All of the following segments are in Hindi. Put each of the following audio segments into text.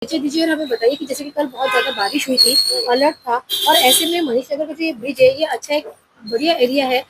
परिचय दीजिए और हमें बताइए कि जैसे कि कल बहुत ज़्यादा बारिश हुई थी, अलर्ट था और ऐसे में मनीष नगर का जो ये ब्रिज है, ये अच्छा एक बढ़िया एरिया है,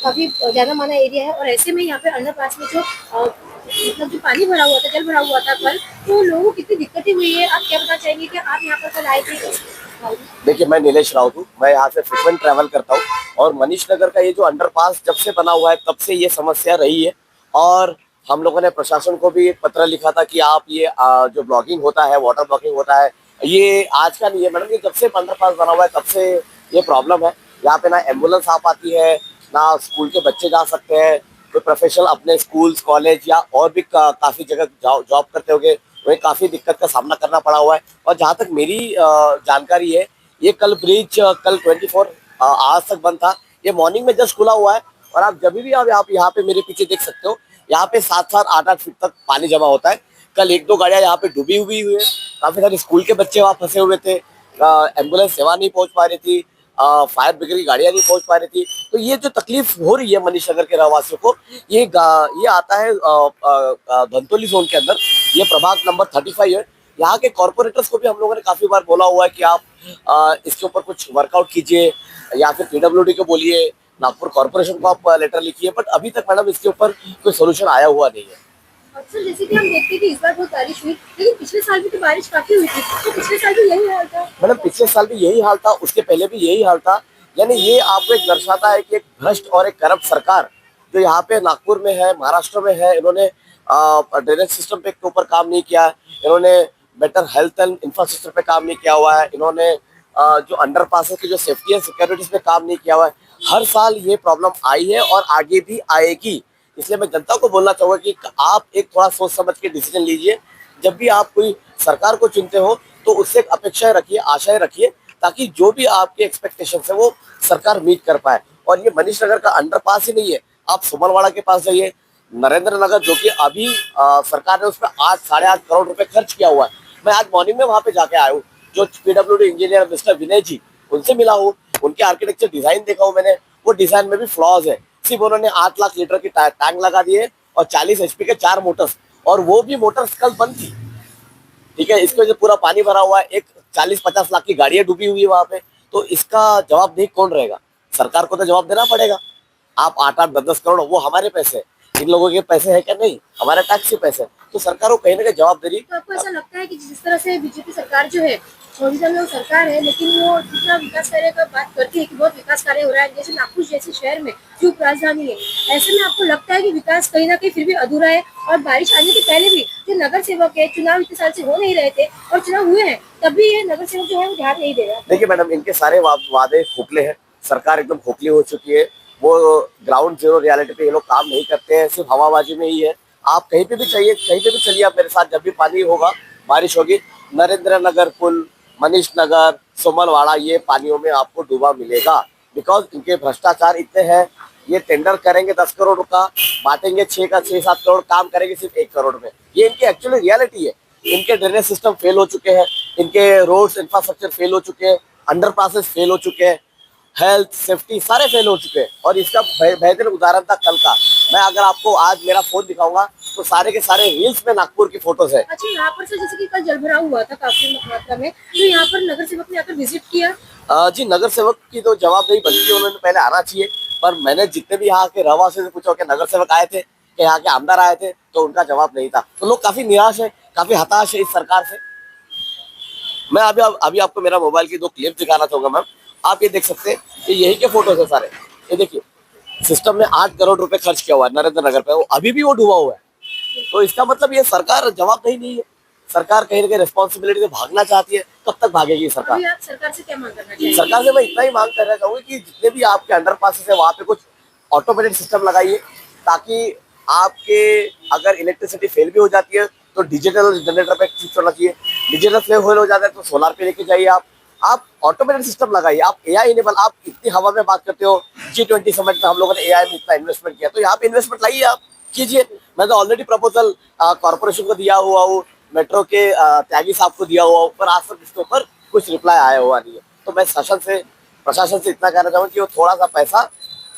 काफ़ी ज़्यादा माना एरिया है और ऐसे में यहाँ पे अंडरपास में जो मतलब जो पानी भरा हुआ था, जल भरा हुआ था कल, तो लोगों को कितनी दिक्कतें हुई है। आप क्या बताना चाहेंगे कि आप यहाँ पर कल आए थे? देखिए, मैं नीलेश राउत हूँ। मैं यहाँ से फ्रिक्वेंट ट्रैवल करता हूँ और मनीष नगर का ये जो अंडरपास जब से बना हुआ है तब से ये समस्या रही है। और हम लोगों ने प्रशासन को भी एक पत्र लिखा था कि आप ये जो ब्लॉगिंग होता है, वाटर ब्लॉकिंग होता है, ये आज का नहीं है मैडम। ये जब से अंडरपास बना हुआ है तब से ये प्रॉब्लम है। यहाँ पे ना एम्बुलेंस आ पाती है, ना स्कूल के बच्चे जा सकते हैं। कोई प्रोफेशनल अपने स्कूल्स, कॉलेज या और भी काफ़ी जगह जॉब करते होंगे, उन्हें काफ़ी दिक्कत का सामना करना पड़ा हुआ है। और जहाँ तक मेरी जानकारी है, ये कल ब्रिज कल 24 आवर्स तक बंद था। ये मॉर्निंग में जस्ट खुला हुआ है और आप जब भी आप यहाँ पे मेरे पीछे देख सकते हो, यहाँ पे 7-7, 8-8 फीट तक पानी जमा होता है। कल 1-2 गाड़ियाँ यहाँ पे डूबी हुई हुई है। काफ़ी सारे स्कूल के बच्चे वहाँ फंसे हुए थे। एम्बुलेंस सेवा नहीं पहुँच पा रही थी, फायर ब्रिगेड की गाड़ियाँ नहीं पहुँच पा रही थी। तो ये जो तकलीफ हो रही है मनीष नगर के रहवासियों को, ये आता है धंतोली जोन के अंदर। ये प्रभाग नंबर 35 है। यहाँ के कॉर्पोरेटर्स को भी हम लोगों ने काफी बार बोला हुआ है कि आप इसके ऊपर कुछ वर्कआउट कीजिए या फिर पीडब्ल्यूडी को बोलिए, नागपुर कॉर्पोरेशन को आप लेटर लिखिए। बट अभी तक मैडम इसके ऊपर कोई सोल्यूशन आया हुआ नहीं है। अक्सर जैसे कि हम देखते हैं कि इस बार बहुत बारिश हुई, लेकिन पिछले साल भी तो बारिश काफ़ी हुई थी, तो पिछले साल भी यही हाल था। मैडम, पिछले साल भी यही हाल था, उसके पहले भी यही हाल था। यानी ये आपको एक दर्शाता है कि एक भ्रष्ट और एक करप्ट सरकार जो यहाँ पे नागपुर में है, महाराष्ट्र में है, इन्होंने ड्रेनेज सिस्टम पे के ऊपर काम नहीं किया है। इन्होंने बेटर हेल्थ एंड इंफ्रास्ट्रक्चर पे काम नहीं किया हुआ है। इन्होंने जो अंडरपासेस की जो सेफ्टी एंड सिक्योरिटीज पे काम नहीं किया हुआ है। हर साल ये प्रॉब्लम आई है और आगे भी आएगी। इसलिए मैं जनता को बोलना चाहूंगा कि आप एक थोड़ा सोच समझ के डिसीजन लीजिए। जब भी आप कोई सरकार को चुनते हो तो उससे एक अपेक्षाएं रखिए, आशाएं रखिए, ताकि जो भी आपके एक्सपेक्टेशन है वो सरकार मीट कर पाए। और ये मनीष नगर का अंडरपास ही नहीं है, आप सुमनवाड़ा के पास जाइए, नरेंद्र नगर, जो कि अभी सरकार ने उस पर 8-8.5 करोड़ रुपए खर्च किया हुआ है। मैं आज मॉर्निंग में वहां पे जाके आया हूँ। जो पीडब्ल्यूडी इंजीनियर मिस्टर विनय जी, उनसे मिला हूँ, उनके आर्किटेक्चर डिजाइन देखा हूँ मैंने। वो डिजाइन में भी फ्लॉज है। सिर्फ उन्होंने 8 लाख लीटर की टैंक लगा दिए और 40 HP के 4 मोटर्स, और वो भी मोटर्स कल बंद थी। ठीक है, इसके वजह से पूरा पानी भरा हुआ है। एक 40-50 लाख की गाड़ियां डूबी हुई है वहां पे। तो इसका जवाबदेही कौन रहेगा? सरकार को तो जवाब देना पड़ेगा। आप 8-8, 10-10 करोड़, वो हमारे पैसे हैं। इन लोगों के पैसे हैं क्या? नहीं, हमारे टैक्स के पैसे हैं। तो सरकार को कहीं ना कहीं जवाब दे रही। तो आपको ऐसा लगता है कि जिस तरह से बीजेपी सरकार जो है, ओडिशा में वो सरकार है, लेकिन वो जितना विकास कार्य का बात करती है कि बहुत विकास कार्य हो रहा है, जैसे नागपुर जैसे शहर में जो राजधानी है, ऐसे में आपको लगता है कि विकास कहीं ना कहीं फिर भी अधूरा है? और बारिश आने के पहले भी जो नगर सेवक है, चुनाव इतने साल से हो नहीं रहे थे और चुनाव हुए हैं, तब भी ये नगर सेवक जो है वो ध्यान नहीं दे रहा। देखिए मैडम, इनके सारे वादे खोखले हैं। सरकार एकदम खोखली हो चुकी है। वो ग्राउंड जीरो रियलिटी पे ये लोग काम नहीं करते हैं, सिर्फ हवाबाजी में ही है। आप कहीं पे भी चाहिए, कहीं पे भी चलिए आप मेरे साथ, जब भी पानी होगा, बारिश होगी, नरेंद्र नगर पुल, मनीष नगर, सुमनवाड़ा, ये पानियों में आपको डूबा मिलेगा। बिकॉज इनके भ्रष्टाचार इतने हैं। ये टेंडर करेंगे 10 करोड़ का, बांटेंगे 6-7 करोड़, काम करेंगे सिर्फ 1 करोड़ में। ये इनकी एक्चुअली रियलिटी है। इनके ड्रेनेज सिस्टम फेल हो चुके हैं, इनके रोड्स इंफ्रास्ट्रक्चर फेल हो चुके हैं, अंडरपासेस फेल हो चुके हैं, हेल्थ सेफ्टी सारे फेल हो चुके हैं। और इसका बेहतर उदाहरण था कल का। मैं अगर आपको आज मेरा फोन दिखाऊंगा तो सारे के सारे रील्स में नागपुर की फोटोज है। अच्छा, यहाँ पर से जैसे कि कल जलभराव हुआ था काफी मात्रा में, तो यहाँ पर नगर सेवक ने आकर विजिट किया? जी, नगर सेवक की तो जवाबदेही बनती है, उन्होंने पहले आना चाहिए। पर मैंने जितने भी यहाँ के रहवासियों से पूछा कि नगर सेवक आए थे, कि यहाँ के आमदार आए थे, तो उनका जवाब नहीं था। तो लोग काफी निराश है, काफी हताश है इस सरकार से। मैं अभी आपको मेरा मोबाइल की 2 क्लिप दिखाना चाहूंगा मैम। आप ये देख सकते हैं, ये यही के फोटोज है सारे। ये देखिए, सिस्टम में 8 करोड़ रुपए खर्च किया हुआ है नरेंद्र नगर पे, वो अभी भी वो डूबा हुआ है। तो इसका मतलब ये सरकार जवाबदेही नहीं है। सरकार कहीं ना कहीं रिस्पॉन्सिबिलिटी से भागना चाहती है। कब तक भागेगी सरकार? अभी आप सरकार से क्या मांग करना चाहिए? सरकार से मैं इतना ही मांग करना चाहूंगी कि जितने भी आपके अंडरपासेस है वहां पे कुछ ऑटोमेटेड सिस्टम लगाइए, ताकि आपके अगर इलेक्ट्रिसिटी फेल भी हो जाती है तो डिजिटल जनरेटर पे स्विच होना चाहिए। डिजिटल फेल हो जाता है तो सोलार पे लेके जाइए। आप ऑटोमेटेड सिस्टम लगाइए। आप AI इनेबल, आप इतनी हवा में बात करते हो। G20 समिट में हम लोगों ने AI में इतना इन्वेस्टमेंट किया, तो यहाँ पे इन्वेस्टमेंट लाइए, आप कीजिए। मैं तो ऑलरेडी प्रपोजल कॉर्पोरेशन को दिया हुआ हूँ, मेट्रो के त्यागी साहब को दिया हुआ हूँ, पर आज तक इसके ऊपर कुछ रिप्लाई आया हुआ नहीं है। तो मैं प्रशासन से इतना कहना चाहूँगा कि वो थोड़ा सा पैसा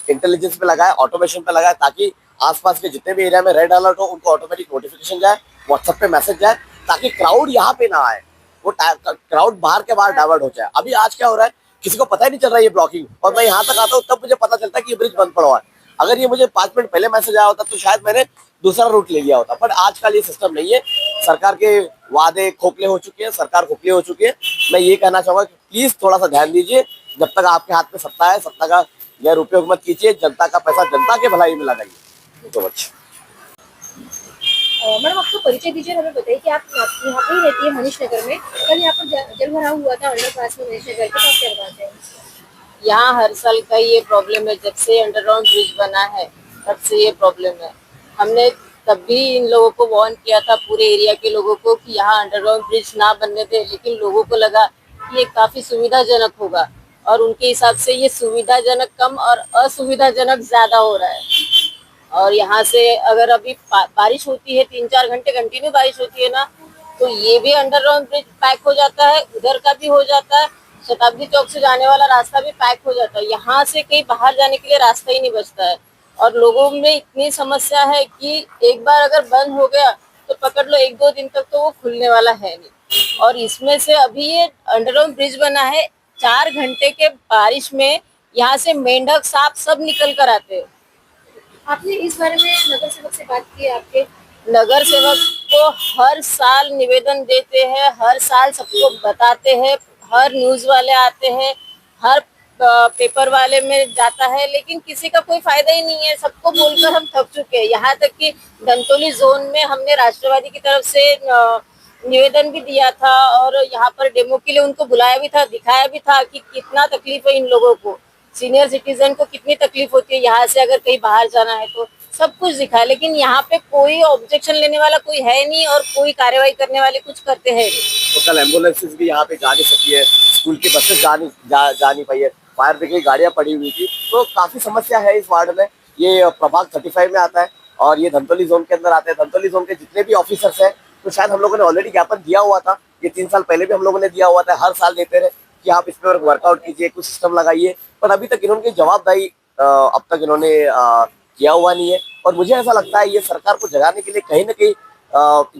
इंटेलिजेंस पे लगाए, ऑटोमेशन पे लगाए, ताकि आसपास के जितने भी एरिया में रेड अलर्ट हो उनको ऑटोमेटिक नोटिफिकेशन जाए, व्हाट्सएप पे मैसेज जाए, ताकि क्राउड यहाँ पे ना आए। वो क्राउड बाहर के बाहर डाइवर्ट हो जाए। अभी आज क्या हो रहा है, किसी को पता ही नहीं चल रहा है ये ब्लॉकिंग, और मैं यहाँ तक आता हूँ तब मुझे पता चलता है कि ये ब्रिज बंद पड़ा हुआ है। अगर ये मुझे 5 मिनट पहले मैसेज आया होता तो शायद मैंने दूसरा रूट ले लिया होता, पर आजकल ये सिस्टम नहीं है। सरकार के वादे खोखले हो चुके हैं, सरकार खोखली हो चुकी है। मैं ये कहना चाहूंगा कि प्लीज थोड़ा सा ध्यान दीजिए, जब तक आपके हाथ में सत्ता है, सत्ता का गैर उपयोग मत कीजिए, जनता का पैसा जनता के भलाई में लगाइए। तो अच्छा, मैडम आपका परिचय दीजिए, हमें बताइए कि आप यहाँ पे ही रहती है मनीष नगर में। कल यहाँ पर जल भराव हुआ था अंडरपास में मनीष नगर के, तो आप क्या बताते हैं? यहाँ हर साल का ये प्रॉब्लम है, जब से अंडरग्राउंड ब्रिज बना है तब से ये प्रॉब्लम है। हमने तब भी इन लोगों को वार्न किया था, पूरे एरिया के लोगों को, कि यहाँ अंडरग्राउंड ब्रिज ना बनने दे, लेकिन लोगों को लगा कि ये काफी सुविधाजनक होगा, और उनके हिसाब से ये सुविधाजनक कम और असुविधाजनक ज्यादा हो रहा है। और यहाँ से अगर अभी बारिश होती है, 3-4 घंटे कंटिन्यू बारिश होती है ना, तो ये भी अंडरग्राउंड ब्रिज पैक हो जाता है, उधर का भी हो जाता है, शताब्दी चौक से जाने वाला रास्ता भी पैक हो जाता है। यहाँ से कहीं बाहर जाने के लिए रास्ता ही नहीं बचता है, और लोगों में इतनी समस्या है कि एक बार अगर बंद हो गया तो पकड़ लो 1-2 दिन तक तो वो खुलने वाला है नहीं। और इसमें से अभी ये अंडरग्राउंड ब्रिज बना है, 4 घंटे के बारिश में यहाँ से मेंढक सांप सब निकल कर आते हैं। आपने इस बारे में नगर सेवक से बात की है? आपके नगर सेवक को हर साल निवेदन देते हैं, हर साल सबको बताते हैं, हर न्यूज वाले आते हैं, हर पेपर वाले में जाता है, लेकिन किसी का कोई फायदा ही नहीं है। सबको बोलकर हम थक चुके हैं। यहाँ तक कि धंतोली जोन में हमने राष्ट्रवादी की तरफ से निवेदन भी दिया था, और यहाँ पर डेमो के लिए उनको बुलाया भी था, दिखाया भी था कि कितना तकलीफ है इन लोगों को, सीनियर सिटीजन को कितनी तकलीफ होती है यहाँ से अगर कहीं बाहर जाना है तो। सब कुछ दिखा है, लेकिन यहाँ पे कोई ऑब्जेक्शन लेने वाला कोई है नहीं, और कोई कार्रवाई करने वाले कुछ करते हैं नहीं। तो कल एम्बुलेंसेज भी यहाँ पे जा नहीं सकी है, स्कूल की बसेस जा नहीं पाई है, फायर ब्रिगेड गाड़ियाँ पड़ी हुई थी, तो काफी समस्या है इस वार्ड में। ये प्रभाग 35 में आता है और ये धमतोली जोन के अंदर आते हैं। धमतोली जोन के जितने भी ऑफिसर्स हैं, तो शायद हम लोगों ने ऑलरेडी ज्ञापन दिया हुआ था, ये 3 साल पहले भी हम लोगों ने दिया हुआ था, हर साल देते रहे कि आप इस पर वर्कआउट कीजिए, कुछ सिस्टम लगाइए, पर अभी तक इन्होंने जवाबदारी अब तक इन्होंने किया हुआ नहीं है। और मुझे ऐसा लगता है ये सरकार को जगाने के लिए कहीं ना कहीं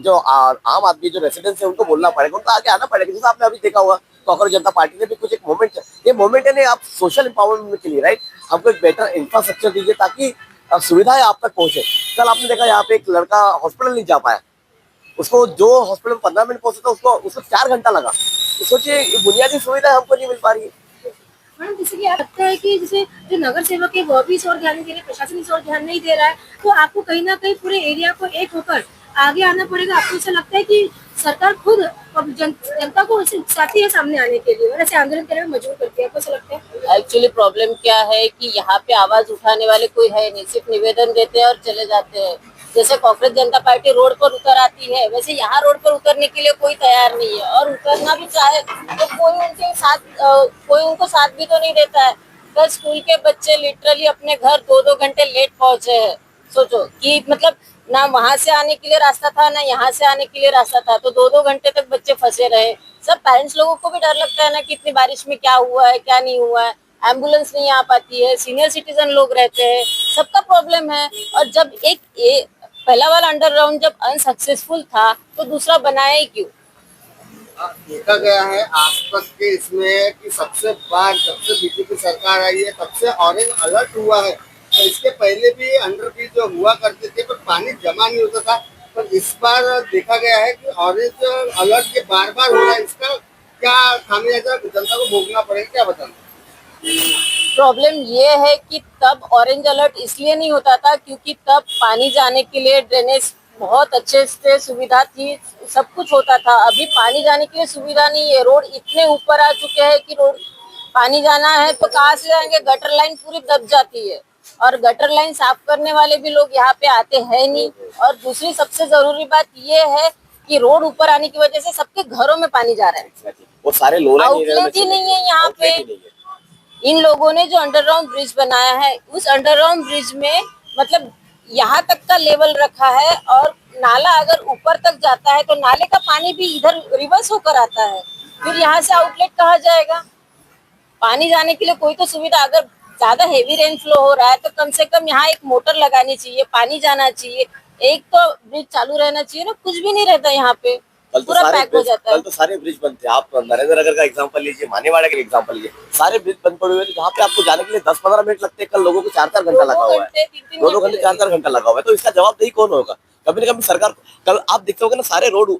जो आम आदमी, जो रेसिडेंट्स है, उनको बोलना पड़ेगा, उनको आगे आना पड़ेगा। जैसे आपने अभी देखा होगा कांग्रेस जनता पार्टी ने भी कुछ एक मूवमेंट, ये मूवमेंट है नहीं, आप सोशल एम्पावरमेंट के लिए, राइट, हमको एक बेटर इंफ्रास्ट्रक्चर दीजिए ताकि सुविधाएं आप तक पहुंचे। कल आपने देखा यहाँ पे एक लड़का हॉस्पिटल नहीं जा पाया, उसको जो हॉस्पिटल में 15 मिनट पहुंचा था उसको 4 घंटा लगा। तो सोचिए ये बुनियादी सुविधा हमको नहीं मिल पा रही है। मैडम, जैसे कि आप लगता है कि जैसे जो नगर सेवक है वो भी इस ओर ध्यान नहीं दे रहे, प्रशासन इस ओर ध्यान नहीं दे रहा है, तो आपको कहीं ना कहीं पूरे एरिया को एक होकर आगे आना पड़ेगा। आपको ऐसा लगता है कि सरकार खुद जनता को उकसाती है सामने आने के लिए और ऐसे आंदोलन करने में मजबूर करती है? आपको ऐसा लगता है? एक्चुअली प्रॉब्लम क्या है कि यहाँ पे आवाज उठाने वाले कोई है नहीं, सिर्फ निवेदन देते हैं और चले जाते हैं। जैसे कांग्रेस जनता पार्टी रोड पर उतर आती है, वैसे यहाँ रोड पर उतरने के लिए कोई तैयार नहीं है, और उतरना भी चाहे तो कोई उनको साथ भी तो नहीं देता है। कल स्कूल के बच्चे लिटरली अपने घर 2-2 घंटे लेट पहुंचे हैं। सोचो कि मतलब ना वहां से आने के लिए रास्ता था, ना यहाँ से आने के लिए रास्ता था, तो 2-2 घंटे तक बच्चे फंसे रहे। सब पेरेंट्स लोगों को भी डर लगता है ना कि इतनी बारिश में क्या हुआ है क्या नहीं हुआ है, एम्बुलेंस नहीं आ पाती है, सीनियर सिटीजन लोग रहते हैं, सबका प्रॉब्लम है। और जब एक पहला वाला अंडरग्राउंड जब अनसक्सेसफुल था तो दूसरा बनाया ही क्यों? देखा गया है आसपास के इसमें कि सबसे बार जब से बीजेपी सरकार आई है तब से ऑरेंज अलर्ट हुआ है। तो इसके पहले भी अंडरब्रिज जो हुआ करते थे पर पानी जमा नहीं होता था, पर इस बार देखा गया है कि ऑरेंज अलर्ट के बार बार हो रहा है। इसका क्या खामियाजा जनता को भोगना पड़ेगा, क्या बताना? प्रॉब्लम ये है कि तब ऑरेंज अलर्ट इसलिए नहीं होता था क्योंकि तब पानी जाने के लिए ड्रेनेज बहुत अच्छे से सुविधा थी, सब कुछ होता था। अभी पानी जाने के लिए सुविधा नहीं है, रोड इतने ऊपर आ चुके हैं कि रोड पानी जाना है तो कहाँ से जाएंगे, गटर लाइन पूरी दब जाती है, और गटर लाइन साफ करने वाले भी लोग यहाँ पे आते हैं नहीं। और दूसरी सबसे जरूरी बात ये है कि रोड ऊपर आने की वजह से सबके घरों में पानी जा रहा है, वो सारे लोग आउटलेट ही नहीं है यहाँ पे। इन लोगों ने जो अंडरग्राउंड ब्रिज बनाया है, उस अंडरग्राउंड ब्रिज में मतलब यहाँ तक का लेवल रखा है, और नाला अगर ऊपर तक जाता है तो नाले का पानी भी इधर रिवर्स होकर आता है, फिर यहाँ से आउटलेट कहाँ जाएगा? पानी जाने के लिए कोई तो सुविधा, अगर ज्यादा हेवी रेन फ्लो हो रहा है तो कम से कम यहाँ एक मोटर लगानी चाहिए, पानी जाना चाहिए, एक तो ब्रिज चालू रहना चाहिए ना, कुछ भी नहीं रहता यहाँ पे। कल तो पूरा सारे पैक हो ब्रिज जाता है। कल तो सारे ब्रिज बंद थे। आप नरेंद्र नगर का एग्जांपल लीजिए, मानेवाड़ा का एग्जांपल लीजिए, सारे ब्रिज बंद पड़े हुए थे जहाँ पे आपको जाने के लिए 10-15 मिनट लगते हैं, कल लोगों को 4-4 घंटा लगा हुआ है। 2-2 घंटे 4-4 घंटा लगा हुआ है। तो इसका जवाबदेही कौन होगा? कभी ना कभी सरकार, कल आप देखते होंगे ना सारे रोड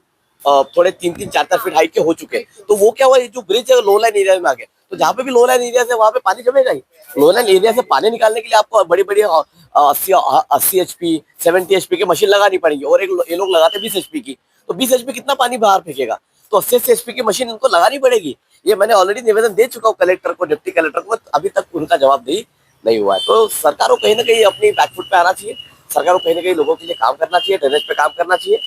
थोड़े 3-3 4-4 फीट हाइट के हो चुके हैं। तो वो क्या हुआ, ये जो ब्रिज है लो लाइन एरिया में आ गया, तो जहाँ पे भी लो लाइन एरिया है वहां पे पानी जमेगा ही। लो लाइन एरिया से पानी निकालने के लिए आपको बड़ी बड़ी 80 HP 70 HP की मशीन लगानी पड़ेगी, और ये लोग लगाते 20 HP की, तो 20 HP कितना पानी बाहर फेंकेगा? तो 80 HP की मशीन इनको लगानी पड़ेगी। ये मैंने ऑलरेडी निवेदन दे चुका हूँ कलेक्टर को, डिप्टी कलेक्टर को, अभी तक उनका जवाबदेही नहीं हुआ है। तो सरकार को कहीं ना कहीं अपनी बैकफुट पे आना चाहिए, सरकार को कहीं ना कहीं लोगों के लिए काम करना चाहिए, ड्रेनेज पे काम करना चाहिए।